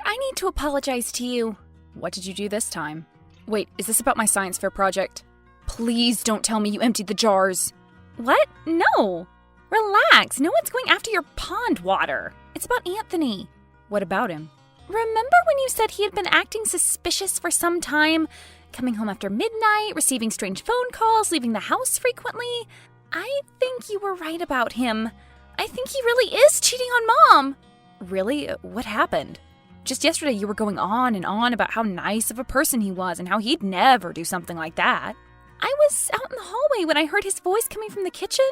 I need to apologize to you. What did you do this time? Wait, is this about my science fair project? Please don't tell me you emptied the jars. What? No. Relax. No one's going after your pond water. It's about Anthony. What about him? Remember when you said he had been acting suspicious for some time? Coming home after midnight, receiving strange phone calls, leaving the house frequently? I think you were right about him. I think he really is cheating on Mom. Really? What happened? Just yesterday you were going on and on about how nice of a person he was and how he'd never do something like that. I was out in the hallway when I heard his voice coming from the kitchen.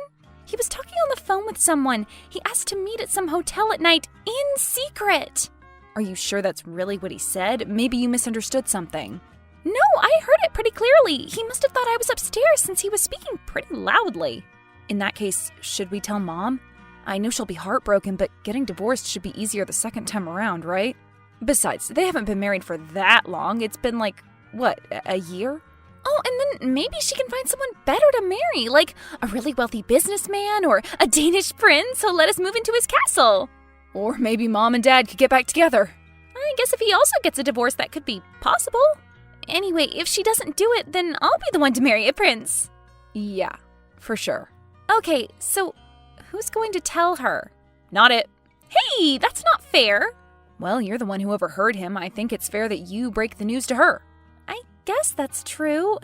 He was talking on the phone with someone. He asked to meet at some hotel at night in secret. Are you sure that's really what he said? Maybe you misunderstood something. No, I heard it pretty clearly. He must have thought I was upstairs since he was speaking pretty loudly. In that case, should we tell Mom? I know she'll be heartbroken, but getting divorced should be easier the second time around, right? Besides, they haven't been married for that long. It's been like, what, a year? Oh, and then maybe she can find someone better to marry, like a really wealthy businessman or a Danish prince who'll let us move into his castle. Or maybe Mom and Dad could get back together. I guess if he also gets a divorce, that could be possible. Anyway, if she doesn't do it, then I'll be the one to marry a prince. Yeah, for sure. Okay, so who's going to tell her? Not it. Hey, that's not fair. Well, you're the one who overheard him. I think it's fair that you break the news to her. I guess that's true.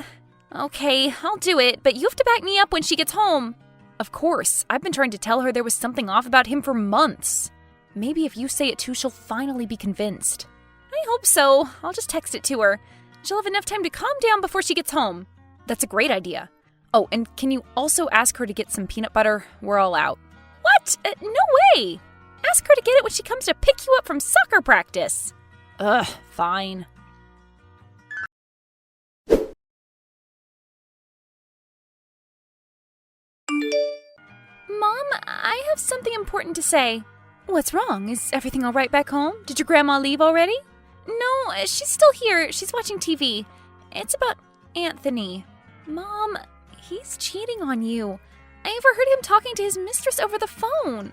Okay, I'll do it, but you have to back me up when she gets home. Of course. I've been trying to tell her there was something off about him for months. Maybe if you say it too, she'll finally be convinced. I hope so. I'll just text it to her. She'll have enough time to calm down before she gets home. That's a great idea. Oh, and can you also ask her to get some peanut butter? We're all out. What? No way! Ask her to get it when she comes to pick you up from soccer practice. Ugh, fine. Mom, I have something important to say. What's wrong? Is everything all right back home? Did your grandma leave already? No, she's still here. She's watching TV. It's about Anthony. Mom, he's cheating on you. I overheard him talking to his mistress over the phone.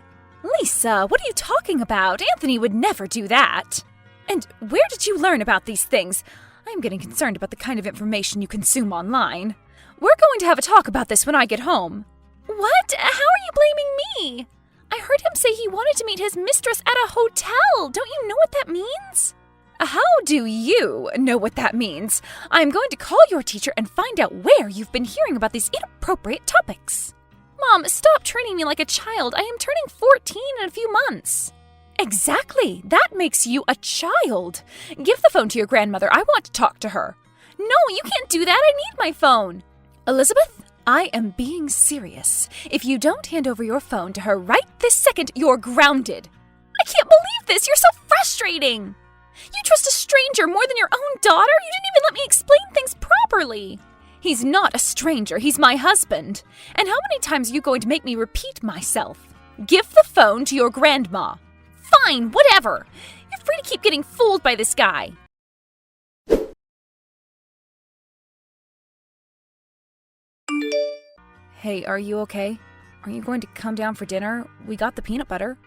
Lisa, what are you talking about? Anthony would never do that. And where did you learn about these things? I'm getting concerned about the kind of information you consume online. We're going to have a talk about this when I get home. What? How are you blaming me? I heard him say he wanted to meet his mistress at a hotel. Don't you know what that means? How do you know what that means? I'm going to call your teacher and find out where you've been hearing about these inappropriate topics. Mom, stop treating me like a child. I am turning 14 in a few months. Exactly. That makes you a child. Give the phone to your grandmother. I want to talk to her. No, you can't do that. I need my phone. Elizabeth, I am being serious. If you don't hand over your phone to her right this second, you're grounded. I can't believe this. You're so frustrating. You trust a stranger more than your own daughter? You didn't even let me explain things properly. He's not a stranger. He's my husband. And how many times are you going to make me repeat myself? Give the phone to your grandma. Fine, whatever. You're free to keep getting fooled by this guy. Hey, are you okay? Are you going to come down for dinner? We got the peanut butter.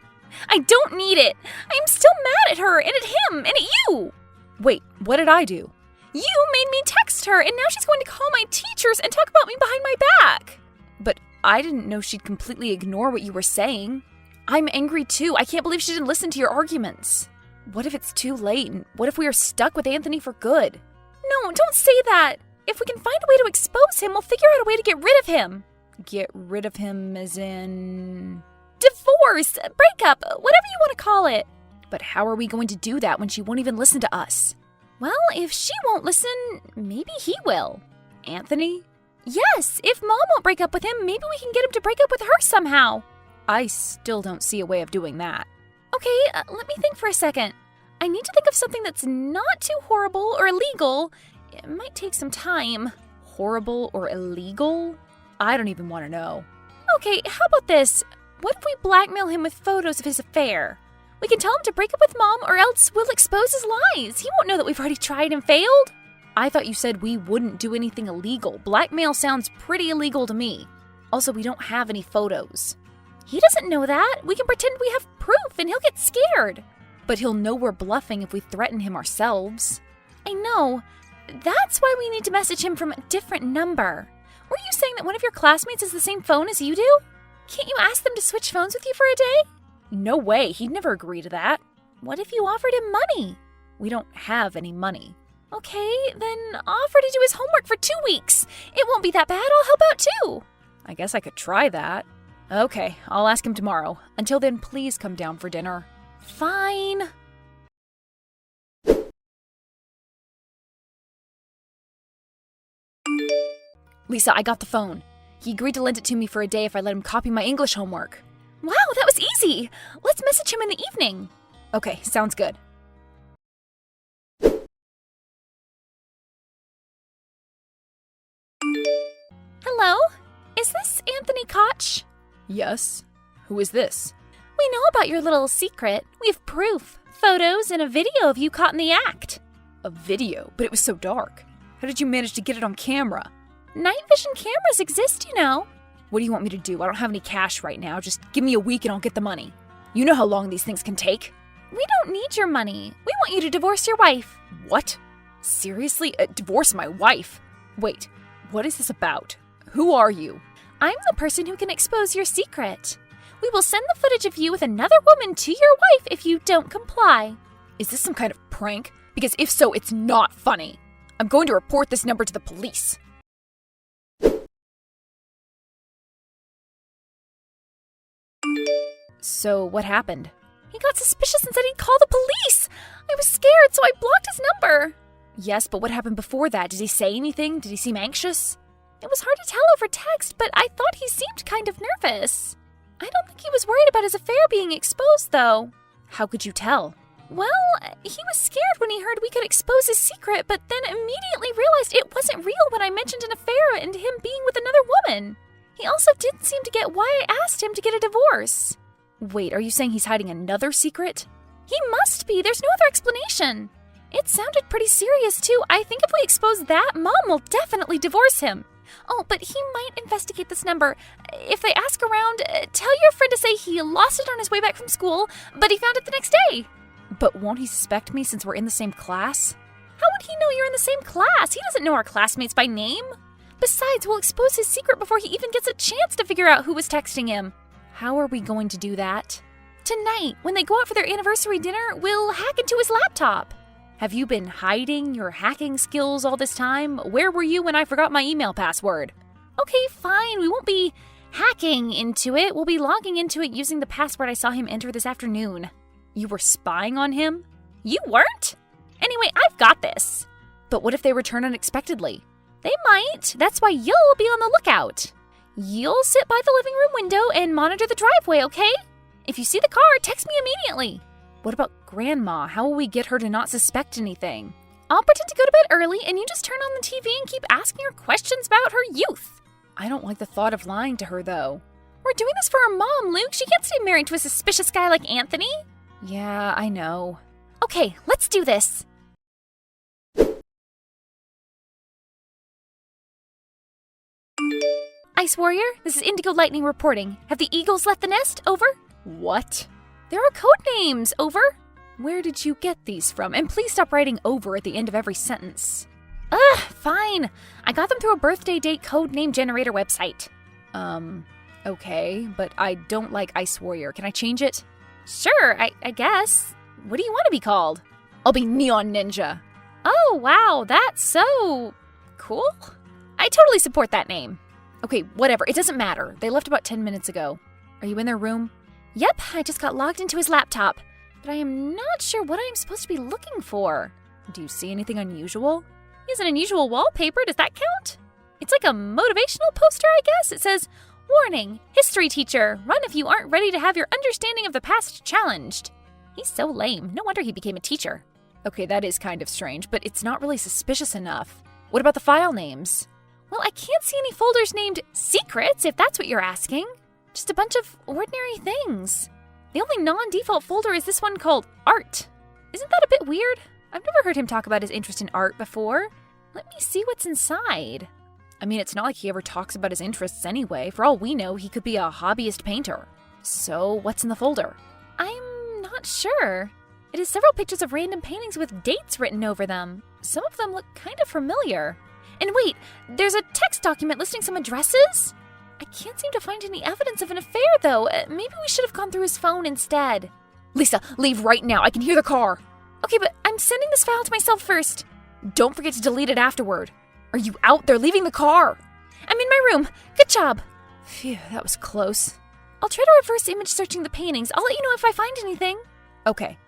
I don't need it. I'm still mad at her and at him and at you. Wait, what did I do? You made me text her, and now she's going to call my teachers and talk about me behind my back. But I didn't know she'd completely ignore what you were saying. I'm angry too. I can't believe she didn't listen to your arguments. What if it's too late? And what if we are stuck with Anthony for good? No, don't say that. If we can find a way to expose him, we'll figure out a way to get rid of him. Get rid of him as in... Divorce, breakup, whatever you want to call it. But how are we going to do that when she won't even listen to us? Well, if she won't listen, maybe he will. Anthony? Yes, if Mom won't break up with him, maybe we can get him to break up with her somehow. I still don't see a way of doing that. Okay, let me think for a second. I need to think of something that's not too horrible or illegal. It might take some time. Horrible or illegal? I don't even want to know. Okay, how about this? What if we blackmail him with photos of his affair? We can tell him to break up with Mom, or else we'll expose his lies. He won't know that we've already tried and failed. I thought you said we wouldn't do anything illegal. Blackmail sounds pretty illegal to me. Also, we don't have any photos. He doesn't know that. We can pretend we have proof, and he'll get scared. But he'll know we're bluffing if we threaten him ourselves. I know. That's why we need to message him from a different number. Were you saying that one of your classmates has the same phone as you do? Can't you ask them to switch phones with you for a day? No way, he'd never agree to that. What if you offered him money? We don't have any money. Okay, then offer to do his homework for 2 weeks. It won't be that bad, I'll help out too. I guess I could try that. Okay, I'll ask him tomorrow. Until then, please come down for dinner. Fine. Lisa, I got the phone. He agreed to lend it to me for a day if I let him copy my English homework. Wow, that was easy. Let's message him in the evening. Okay, sounds good. Hello? Is this Anthony Koch? Yes. Who is this? We know about your little secret. We have proof, photos, and a video of you caught in the act. A video? But it was so dark. How did you manage to get it on camera? Night vision cameras exist, you know. What do you want me to do? I don't have any cash right now. Just give me a week and I'll get the money. You know how long these things can take. We don't need your money. We want you to divorce your wife. What? Seriously? Divorce my wife? Wait, what is this about? Who are you? I'm the person who can expose your secret. We will send the footage of you with another woman to your wife if you don't comply. Is this some kind of prank? Because if so, it's not funny. I'm going to report this number to the police. So, what happened? He got suspicious and said he'd call the police. I was scared, so I blocked his number. Yes, but what happened before that? Did he say anything? Did he seem anxious? It was hard to tell over text, but I thought he seemed kind of nervous. I don't think he was worried about his affair being exposed, though. How could you tell? Well, he was scared when he heard we could expose his secret, but then immediately realized it wasn't real when I mentioned an affair and him being with another woman. He also didn't seem to get why I asked him to get a divorce. Wait, are you saying he's hiding another secret? He must be. There's no other explanation. It sounded pretty serious, too. I think if we expose that, Mom will definitely divorce him. Oh, but he might investigate this number. If they ask around, tell your friend to say he lost it on his way back from school, but he found it the next day. But won't he suspect me since we're in the same class? How would he know you're in the same class? He doesn't know our classmates by name. Besides, we'll expose his secret before he even gets a chance to figure out who was texting him. How are we going to do that? Tonight, when they go out for their anniversary dinner, we'll hack into his laptop. Have you been hiding your hacking skills all this time? Where were you when I forgot my email password? Okay, fine. We won't be hacking into it. We'll be logging into it using the password I saw him enter this afternoon. You were spying on him? You weren't? Anyway, I've got this. But what if they return unexpectedly? They might. That's why you'll be on the lookout. You'll sit by the living room window and monitor the driveway, okay? If you see the car, text me immediately. What about Grandma? How will we get her to not suspect anything? I'll pretend to go to bed early and you just turn on the TV and keep asking her questions about her youth. I don't like the thought of lying to her, though. We're doing this for our mom, Luke. She can't stay married to a suspicious guy like Anthony. Yeah, I know. Okay, let's do this. Ice Warrior, this is Indigo Lightning reporting. Have the Eagles left the nest? Over? What? There are code names. Over? Where did you get these from? And please stop writing over at the end of every sentence. Ugh, fine. I got them through a birthday date code name generator website. Okay, but I don't like Ice Warrior. Can I change it? Sure, I guess. What do you want to be called? I'll be Neon Ninja. Oh, wow, that's so cool. I totally support that name. Okay, whatever. It doesn't matter. They left about 10 minutes ago. Are you in their room? Yep, I just got logged into his laptop. But I am not sure what I am supposed to be looking for. Do you see anything unusual? He has an unusual wallpaper. Does that count? It's like a motivational poster, I guess. It says, "Warning, history teacher, run if you aren't ready to have your understanding of the past challenged." He's so lame. No wonder he became a teacher. Okay, that is kind of strange, but it's not really suspicious enough. What about the file names? Well, I can't see any folders named Secrets, if that's what you're asking. Just a bunch of ordinary things. The only non-default folder is this one called Art. Isn't that a bit weird? I've never heard him talk about his interest in art before. Let me see what's inside. I mean, it's not like he ever talks about his interests anyway. For all we know, he could be a hobbyist painter. So, what's in the folder? I'm not sure. It has several pictures of random paintings with dates written over them. Some of them look kind of familiar. And wait, there's a text document listing some addresses? I can't seem to find any evidence of an affair, though. Maybe we should have gone through his phone instead. Lisa, leave right now. I can hear the car. Okay, but I'm sending this file to myself first. Don't forget to delete it afterward. Are you out there leaving the car? I'm in my room. Good job. Phew, that was close. I'll try to reverse image searching the paintings. I'll let you know if I find anything. Okay.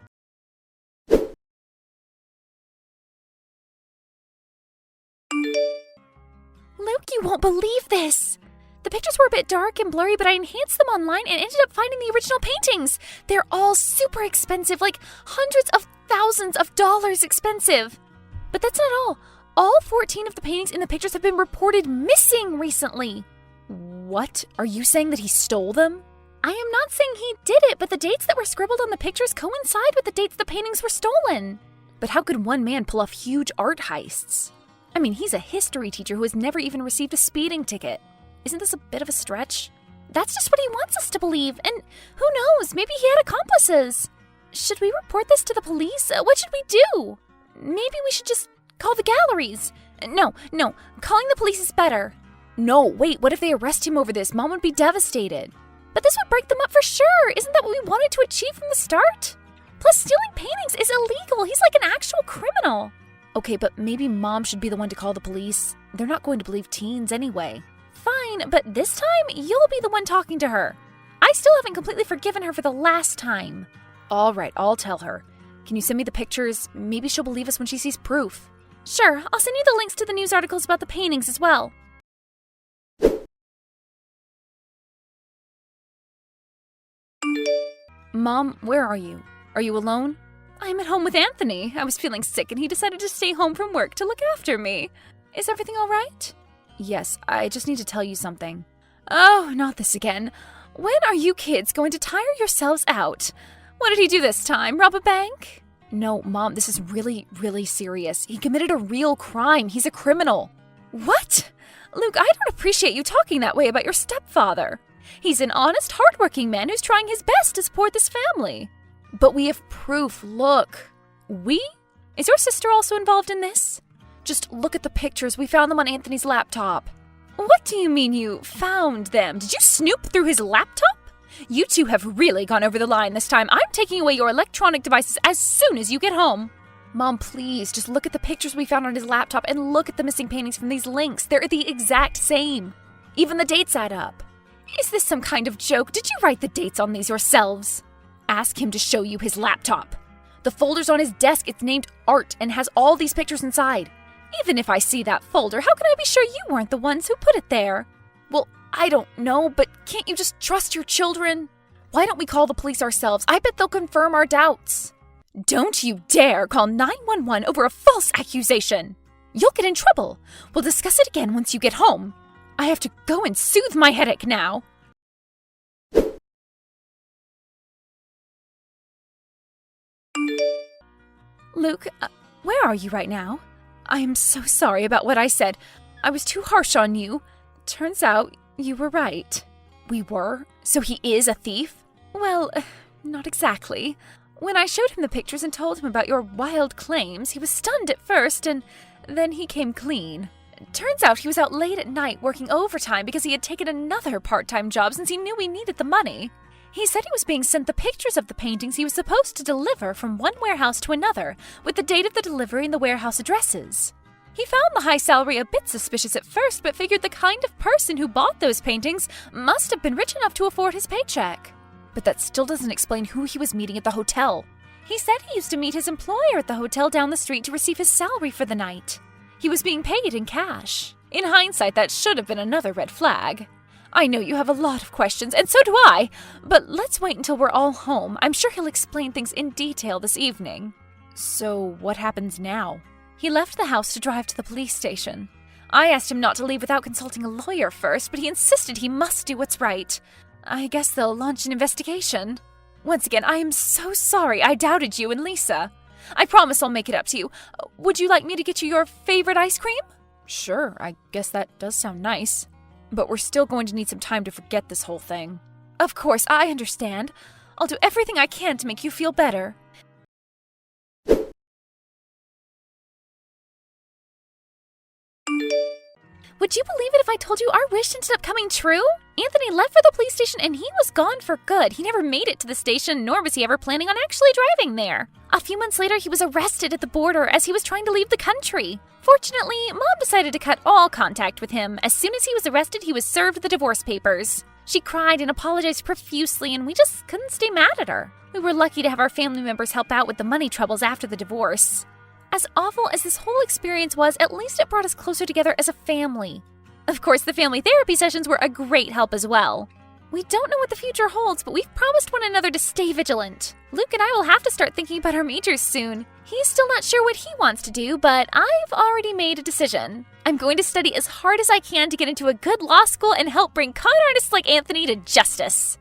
Luke, you won't believe this. The pictures were a bit dark and blurry, but I enhanced them online and ended up finding the original paintings. They're all super expensive, like hundreds of thousands of dollars expensive. But that's not all. All 14 of the paintings in the pictures have been reported missing recently. What? Are you saying that he stole them? I am not saying he did it, but the dates that were scribbled on the pictures coincide with the dates the paintings were stolen. But how could one man pull off huge art heists? I mean, he's a history teacher who has never even received a speeding ticket. Isn't this a bit of a stretch? That's just what he wants us to believe, and who knows, maybe he had accomplices. Should we report this to the police? What should we do? Maybe we should just call the galleries. No, calling the police is better. No, wait, what if they arrest him over this? Mom would be devastated. But this would break them up for sure. Isn't that what we wanted to achieve from the start? Plus, stealing paintings is illegal. He's like an actual criminal. Okay, but maybe Mom should be the one to call the police. They're not going to believe teens anyway. Fine, but this time, you'll be the one talking to her. I still haven't completely forgiven her for the last time. All right, I'll tell her. Can you send me the pictures? Maybe she'll believe us when she sees proof. Sure, I'll send you the links to the news articles about the paintings as well. Mom, where are you? Are you alone? I'm at home with Anthony. I was feeling sick and he decided to stay home from work to look after me. Is everything all right? Yes, I just need to tell you something. Oh, not this again. When are you kids going to tire yourselves out? What did he do this time? Rob a bank? No, Mom, this is really, really serious. He committed a real crime. He's a criminal. What? Luke, I don't appreciate you talking that way about your stepfather. He's an honest, hardworking man who's trying his best to support this family. But we have proof, look. We? Is your sister also involved in this? Just look at the pictures. We found them on Anthony's laptop. What do you mean you found them? Did you snoop through his laptop? You two have really gone over the line this time. I'm taking away your electronic devices as soon as you get home. Mom, please, just look at the pictures we found on his laptop and look at the missing paintings from these links. They're the exact same. Even the dates add up. Is this some kind of joke? Did you write the dates on these yourselves? Ask him to show you his laptop. The folder's on his desk. It's named Art and has all these pictures inside. Even if I see that folder, how can I be sure you weren't the ones who put it there? Well, I don't know, but can't you just trust your children? Why don't we call the police ourselves? I bet they'll confirm our doubts. Don't you dare call 911 over a false accusation. You'll get in trouble. We'll discuss it again once you get home. I have to go and soothe my headache now. Luke, where are you right now? I am so sorry about what I said. I was too harsh on you. Turns out you were right. We were? So he is a thief? Well, not exactly. When I showed him the pictures and told him about your wild claims, he was stunned at first, and then he came clean. Turns out he was out late at night working overtime because he had taken another part-time job since he knew we needed the money. He said he was being sent the pictures of the paintings he was supposed to deliver from one warehouse to another, with the date of the delivery and the warehouse addresses. He found the high salary a bit suspicious at first, but figured the kind of person who bought those paintings must have been rich enough to afford his paycheck. But that still doesn't explain who he was meeting at the hotel. He said he used to meet his employer at the hotel down the street to receive his salary for the night. He was being paid in cash. In hindsight, that should have been another red flag. I know you have a lot of questions, and so do I, but let's wait until we're all home. I'm sure he'll explain things in detail this evening. So what happens now? He left the house to drive to the police station. I asked him not to leave without consulting a lawyer first, but he insisted he must do what's right. I guess they'll launch an investigation. Once again, I am so sorry I doubted you and Lisa. I promise I'll make it up to you. Would you like me to get you your favorite ice cream? Sure, I guess that does sound nice. But we're still going to need some time to forget this whole thing. Of course, I understand. I'll do everything I can to make you feel better. Would you believe it if I told you our wish ended up coming true? Anthony left for the police station and he was gone for good. He never made it to the station, nor was he ever planning on actually driving there. A few months later, he was arrested at the border as he was trying to leave the country. Fortunately, Mom decided to cut all contact with him. As soon as he was arrested, he was served the divorce papers. She cried and apologized profusely, and we just couldn't stay mad at her. We were lucky to have our family members help out with the money troubles after the divorce. As awful as this whole experience was, at least it brought us closer together as a family. Of course, the family therapy sessions were a great help as well. We don't know what the future holds, but we've promised one another to stay vigilant. Luke and I will have to start thinking about our majors soon. He's still not sure what he wants to do, but I've already made a decision. I'm going to study as hard as I can to get into a good law school and help bring con artists like Anthony to justice.